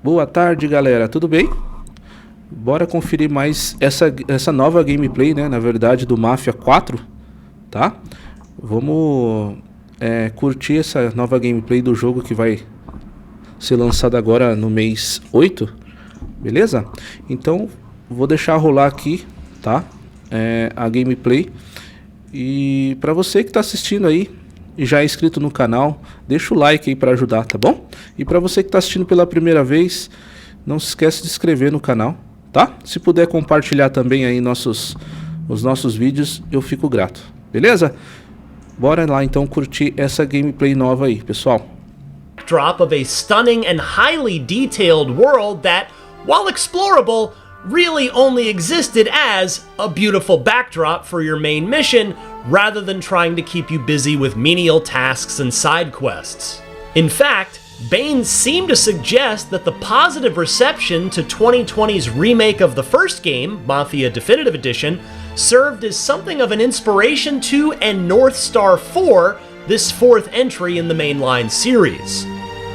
Boa tarde, galera, tudo bem? Bora conferir mais essa nova gameplay, né? Na verdade, do Mafia 4, tá? Vamos curtir essa nova gameplay do jogo que vai ser lançada agora no mês 8, beleza? Então, vou deixar rolar aqui, tá? A gameplay. E para você que está assistindo aí e já é inscrito no canal, deixa o like aí para ajudar, tá bom? E para você que está assistindo pela primeira vez, não se esquece de se inscrever no canal, tá? Se puder compartilhar também aí os nossos vídeos, eu fico grato, beleza? Bora lá então curtir essa gameplay nova aí, pessoal. Drop of a stunning and highly detailed world that, while explorable, really only existed as a beautiful backdrop for your main mission, rather than trying to keep you busy with menial tasks and side quests. In fact, Baines seem to suggest that the positive reception to 2020's remake of the first game, Mafia Definitive Edition, served as something of an inspiration to and North Star for this fourth entry in the mainline series.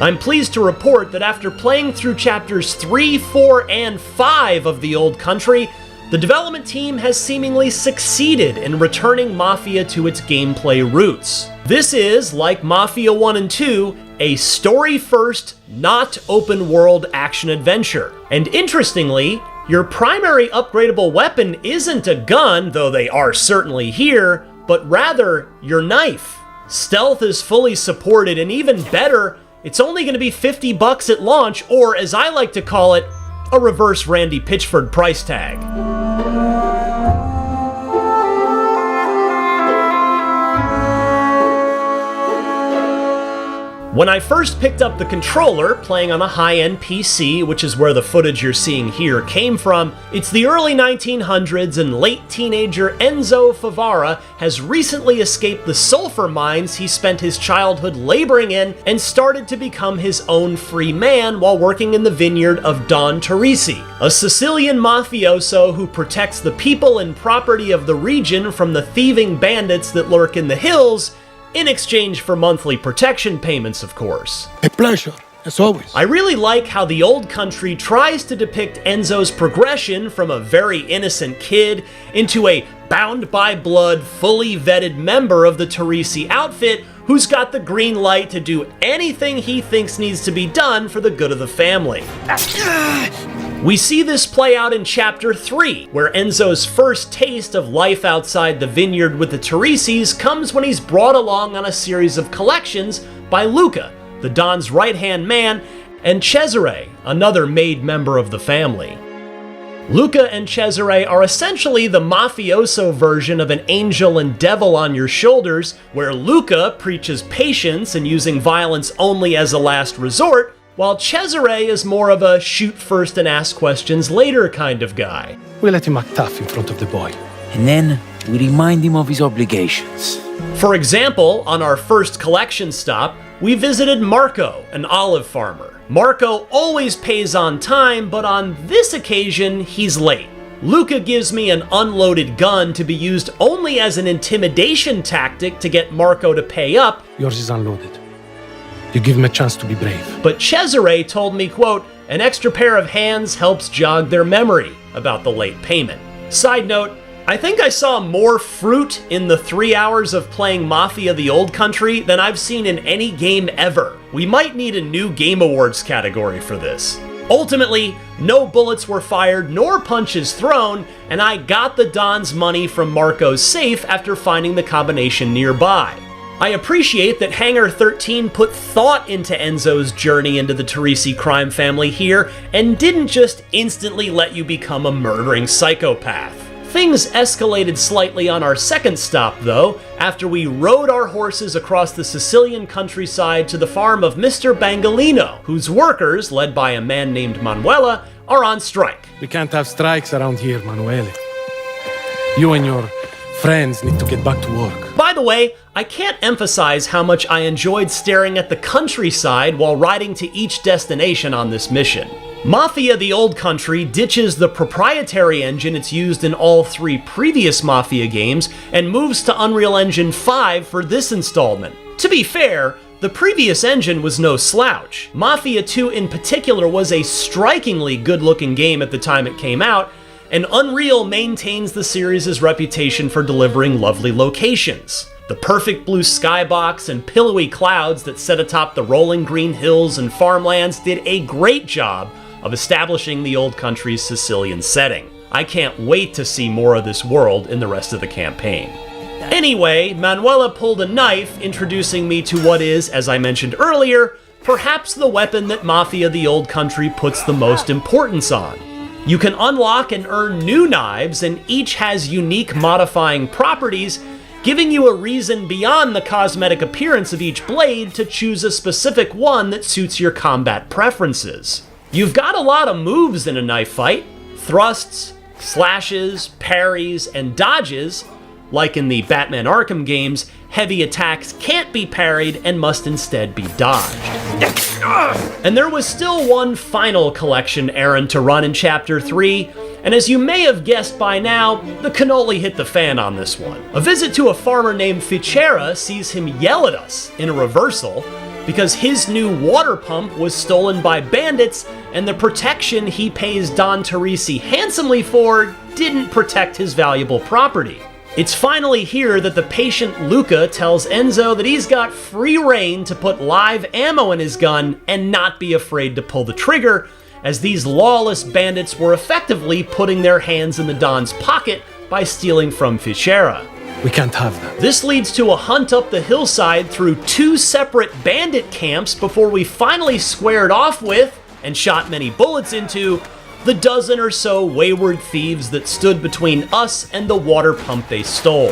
I'm pleased to report that after playing through chapters 3, 4, and 5 of The Old Country, the development team has seemingly succeeded in returning Mafia to its gameplay roots. This is, like Mafia 1 and 2, a story-first, not open-world action-adventure. And interestingly, your primary upgradable weapon isn't a gun, though they are certainly here, but rather your knife. Stealth is fully supported, and even better, it's only going to be $50 at launch, or as I like to call it, a reverse Randy Pitchford price tag. When I first picked up the controller, playing on a high-end PC, which is where the footage you're seeing here came from, it's the early 1900s and late teenager Enzo Favara has recently escaped the sulfur mines he spent his childhood laboring in and started to become his own free man while working in the vineyard of Don Teresi, a Sicilian mafioso who protects the people and property of the region from the thieving bandits that lurk in the hills, in exchange for monthly protection payments, of course. A pleasure, as always. I really like how The Old Country tries to depict Enzo's progression from a very innocent kid into a bound by blood, fully vetted member of the Teresi outfit who's got the green light to do anything he thinks needs to be done for the good of the family. We see this play out in Chapter 3, where Enzo's first taste of life outside the vineyard with the Teresis comes when he's brought along on a series of collections by Luca, the Don's right-hand man, and Cesare, another made member of the family. Luca and Cesare are essentially the mafioso version of an angel and devil on your shoulders, where Luca preaches patience and using violence only as a last resort, while Cesare is more of a shoot first and ask questions later kind of guy. We let him act tough in front of the boy. And then we remind him of his obligations. For example, on our first collection stop, we visited Marco, an olive farmer. Marco always pays on time, but on this occasion, he's late. Luca gives me an unloaded gun to be used only as an intimidation tactic to get Marco to pay up. Yours is unloaded. You give him a chance to be brave. But Cesare told me, quote, an extra pair of hands helps jog their memory about the late payment. Side note, I think I saw more fruit in the 3 hours of playing Mafia the Old Country than I've seen in any game ever. We might need a new Game Awards category for this. Ultimately, no bullets were fired nor punches thrown, and I got the Don's money from Marco's safe after finding the combination nearby. I appreciate that Hangar 13 put thought into Enzo's journey into the Teresi crime family here and didn't just instantly let you become a murdering psychopath. Things escalated slightly on our second stop, though, after we rode our horses across the Sicilian countryside to the farm of Mr. Bangalino, whose workers, led by a man named Manuela, are on strike. We can't have strikes around here, Manuele. You and your friends need to get back to work. By the way, I can't emphasize how much I enjoyed staring at the countryside while riding to each destination on this mission. Mafia the Old Country ditches the proprietary engine it's used in all 3 previous Mafia games and moves to Unreal Engine 5 for this installment. To be fair, The previous engine was no slouch. Mafia 2 in particular was a strikingly good-looking game at the time it came out, and Unreal maintains the series' reputation for delivering lovely locations. The perfect blue skybox and pillowy clouds that sit atop the rolling green hills and farmlands did a great job of establishing the old country's Sicilian setting. I can't wait to see more of this world in the rest of the campaign. Anyway, Manuela pulled a knife, introducing me to what is, as I mentioned earlier, perhaps the weapon that Mafia the Old Country puts the most importance on. You can unlock and earn new knives, and each has unique modifying properties, giving you a reason beyond the cosmetic appearance of each blade to choose a specific one that suits your combat preferences. You've got a lot of moves in a knife fight: thrusts, slashes, parries, and dodges. Like in the Batman Arkham games, heavy attacks can't be parried and must instead be dodged. And there was still one final collection errand to run in Chapter 3, and as you may have guessed by now, the cannoli hit the fan on this one. A visit to a farmer named Ficera sees him yell at us in a reversal because his new water pump was stolen by bandits, and the protection he pays Don Teresi handsomely for didn't protect his valuable property. It's finally here that the patient Luca tells Enzo that he's got free reign to put live ammo in his gun and not be afraid to pull the trigger, as these lawless bandits were effectively putting their hands in the Don's pocket by stealing from Ficera. We can't have that. This leads to a hunt up the hillside through 2 separate bandit camps before we finally squared off with, and shot many bullets into, the dozen or so wayward thieves that stood between us and the water pump they stole.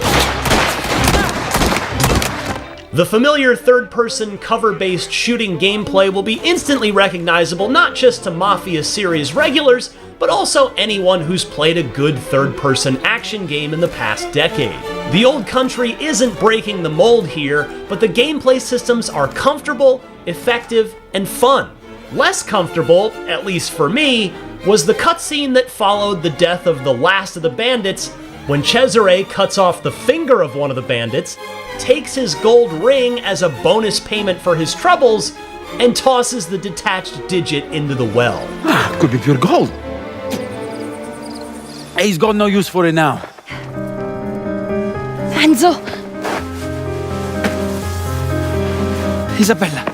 The familiar third-person cover-based shooting gameplay will be instantly recognizable not just to Mafia series regulars, but also anyone who's played a good third-person action game in the past decade. The Old Country isn't breaking the mold here, but the gameplay systems are comfortable, effective, and fun. Less comfortable, at least for me, was the cutscene that followed the death of the last of the bandits, when Cesare cuts off the finger of one of the bandits, takes his gold ring as a bonus payment for his troubles, and tosses the detached digit into the well. Could be pure gold. He's got no use for it now. Enzo! Isabella.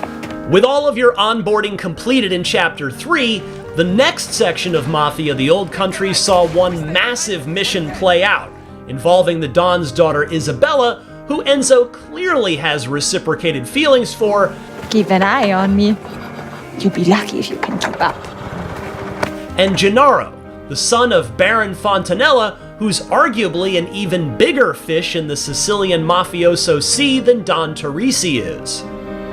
With all of your onboarding completed in Chapter 3, the next section of Mafia the Old Country saw one massive mission play out, involving the Don's daughter Isabella, who Enzo clearly has reciprocated feelings for. Keep an eye on me. You'll be lucky if you can keep up. And Gennaro, the son of Baron Fontanella, who's arguably an even bigger fish in the Sicilian mafioso sea than Don Teresi is.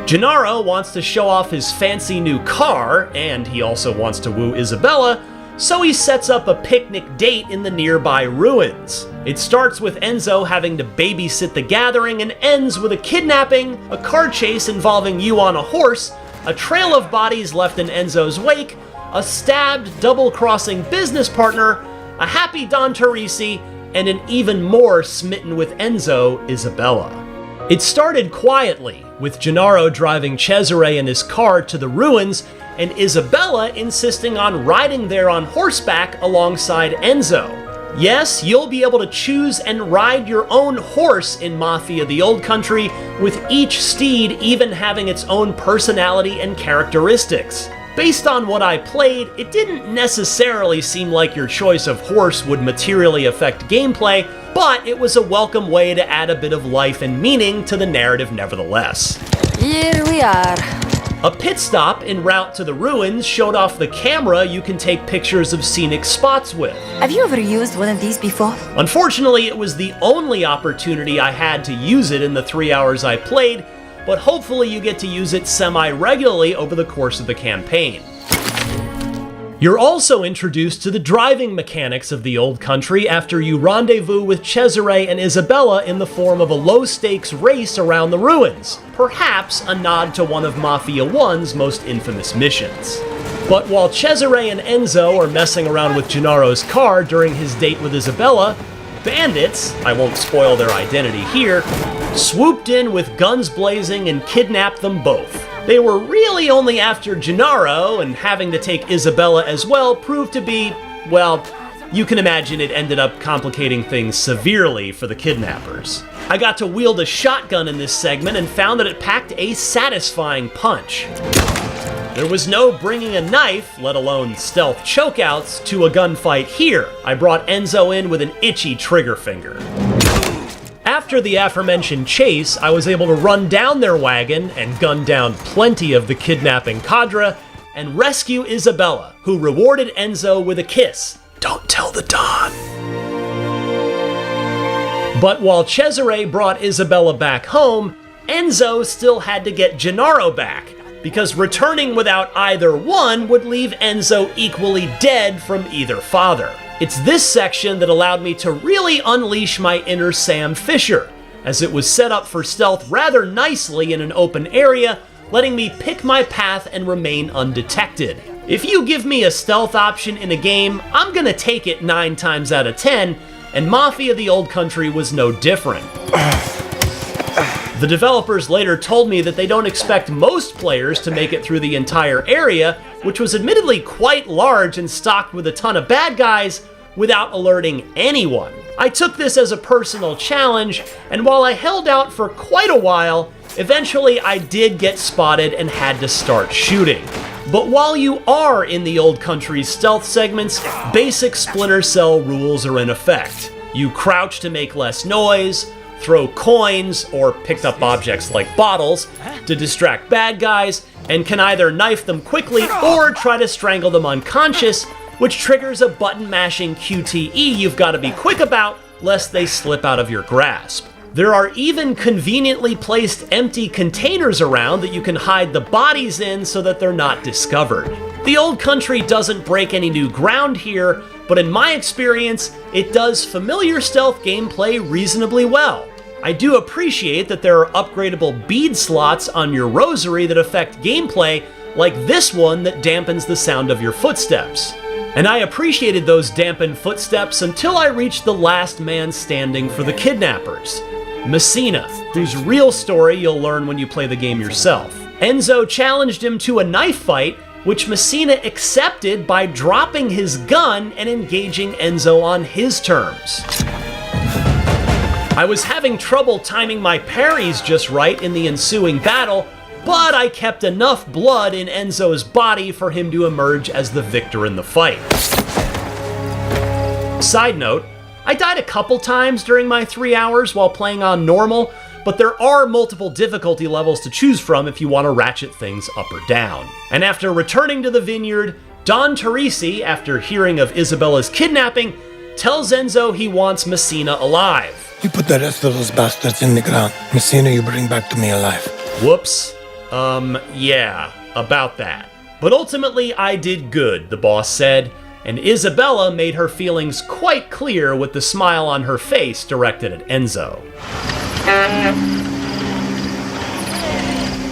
Gennaro wants to show off his fancy new car, and he also wants to woo Isabella, so he sets up a picnic date in the nearby ruins. It starts with Enzo having to babysit the gathering and ends with a kidnapping, a car chase involving you on a horse, a trail of bodies left in Enzo's wake, a stabbed, double-crossing business partner, a happy Don Teresi, and an even more smitten with Enzo, Isabella. It started quietly, with Gennaro driving Cesare in his car to the ruins, and Isabella insisting on riding there on horseback alongside Enzo. Yes, you'll be able to choose and ride your own horse in Mafia the Old Country, with each steed even having its own personality and characteristics. Based on what I played, it didn't necessarily seem like your choice of horse would materially affect gameplay, but it was a welcome way to add a bit of life and meaning to the narrative nevertheless. Here we are. A pit stop en route to the ruins showed off the camera you can take pictures of scenic spots with. Have you ever used one of these before? Unfortunately, it was the only opportunity I had to use it in the 3 hours I played, but hopefully you get to use it semi-regularly over the course of the campaign. You're also introduced to the driving mechanics of the Old Country after you rendezvous with Cesare and Isabella in the form of a low-stakes race around the ruins, perhaps a nod to one of Mafia 1's most infamous missions. But while Cesare and Enzo are messing around with Gennaro's car during his date with Isabella, bandits, I won't spoil their identity here, swooped in with guns blazing and kidnapped them both. They were really only after Gennaro, and having to take Isabella as well proved to be, well, you can imagine it ended up complicating things severely for the kidnappers. I got to wield a shotgun in this segment and found that it packed a satisfying punch. There was no bringing a knife, let alone stealth chokeouts, to a gunfight here. I brought Enzo in with an itchy trigger finger. After the aforementioned chase, I was able to run down their wagon and gun down plenty of the kidnapping cadre and rescue Isabella, who rewarded Enzo with a kiss. Don't tell the Don. But while Cesare brought Isabella back home, Enzo still had to get Gennaro back, because returning without either one would leave Enzo equally dead from either father. It's this section that allowed me to really unleash my inner Sam Fisher, as it was set up for stealth rather nicely in an open area, letting me pick my path and remain undetected. If you give me a stealth option in a game, I'm gonna take it 9 times out of 10, and Mafia: The Old Country was no different. The developers later told me that they don't expect most players to make it through the entire area, which was admittedly quite large and stocked with a ton of bad guys, without alerting anyone. I took this as a personal challenge, and while I held out for quite a while, eventually I did get spotted and had to start shooting. But while you are in the Old Country's stealth segments, basic Splinter Cell rules are in effect. You crouch to make less noise, throw coins or picked up objects like bottles to distract bad guys, and can either knife them quickly or try to strangle them unconscious, which triggers a button-mashing QTE you've got to be quick about, lest they slip out of your grasp. There are even conveniently placed empty containers around that you can hide the bodies in so that they're not discovered. The Old Country doesn't break any new ground here, but in my experience, it does familiar stealth gameplay reasonably well. I do appreciate that there are upgradable bead slots on your rosary that affect gameplay, like this one that dampens the sound of your footsteps. And I appreciated those dampened footsteps until I reached the last man standing for the kidnappers, Messina, whose real story you'll learn when you play the game yourself. Enzo challenged him to a knife fight, which Messina accepted by dropping his gun and engaging Enzo on his terms. I was having trouble timing my parries just right in the ensuing battle, but I kept enough blood in Enzo's body for him to emerge as the victor in the fight. Side note, I died a couple times during my 3 hours while playing on normal, but there are multiple difficulty levels to choose from if you want to ratchet things up or down. And after returning to the vineyard, Don Teresi, after hearing of Isabella's kidnapping, tells Enzo he wants Messina alive. You put the rest of those bastards in the ground. Messina you bring back to me alive. Whoops. Yeah, about that. But ultimately I did good, the boss said, and Isabella made her feelings quite clear with the smile on her face directed at Enzo.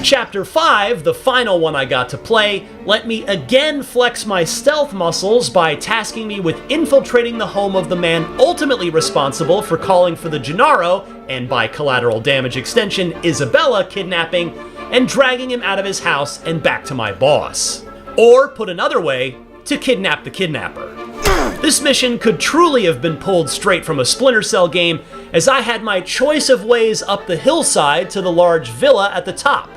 Chapter 5, the final one I got to play, let me again flex my stealth muscles by tasking me with infiltrating the home of the man ultimately responsible for calling for the Gennaro, and by collateral damage extension, Isabella kidnapping, and dragging him out of his house and back to my boss. Or, put another way, to kidnap the kidnapper. This mission could truly have been pulled straight from a Splinter Cell game, as I had my choice of ways up the hillside to the large villa at the top.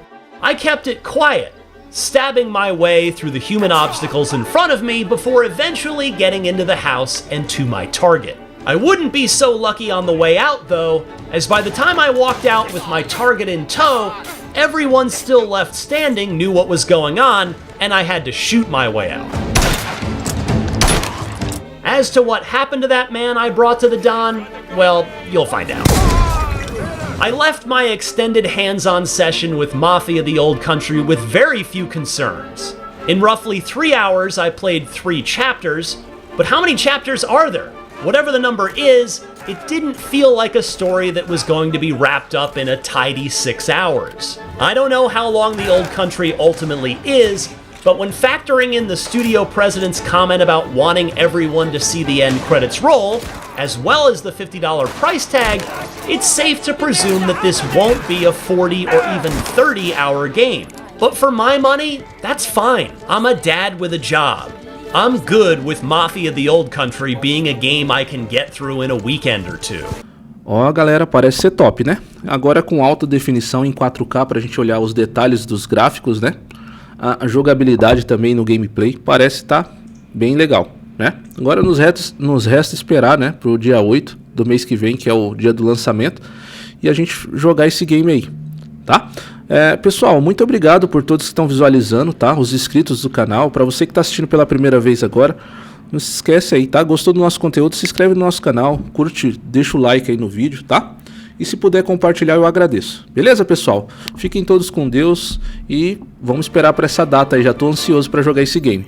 I kept it quiet, stabbing my way through the human obstacles in front of me before eventually getting into the house and to my target. I wouldn't be so lucky on the way out though, as by the time I walked out with my target in tow, everyone still left standing knew what was going on, and I had to shoot my way out. As to what happened to that man I brought to the Don, well, you'll find out. I left my extended hands-on session with Mafia: The Old Country with very few concerns. In roughly 3 hours, I played 3 chapters, but how many chapters are there? Whatever the number is, it didn't feel like a story that was going to be wrapped up in a tidy 6 hours. I don't know how long The Old Country ultimately is, but when factoring in the studio president's comment about wanting everyone to see the end credits roll, as well as the $50 price tag, it's safe to presume that this won't be a 40 or even 30-hour game. But for my money, that's fine. I'm a dad with a job. I'm good with Mafia the Old Country being a game I can get through in a weekend or two. Ó, galera, parece ser top, né? Agora com alta definição em 4K pra gente olhar os detalhes dos gráficos, né? A jogabilidade também no gameplay parece estar bem legal, né? Agora nos resta esperar, né, pro dia 8 do mês que vem, que é o dia do lançamento, e a gente jogar esse game aí, tá? Pessoal, muito obrigado por todos que estão visualizando, tá? Os inscritos do canal. Para você que está assistindo pela primeira vez agora, não se esquece aí, tá? Gostou do nosso conteúdo? Se inscreve no nosso canal, curte, deixa o like aí no vídeo, tá? E se puder compartilhar, eu agradeço. Beleza, pessoal? Fiquem todos com Deus e vamos esperar para essa data aí. Já tô ansioso para jogar esse game.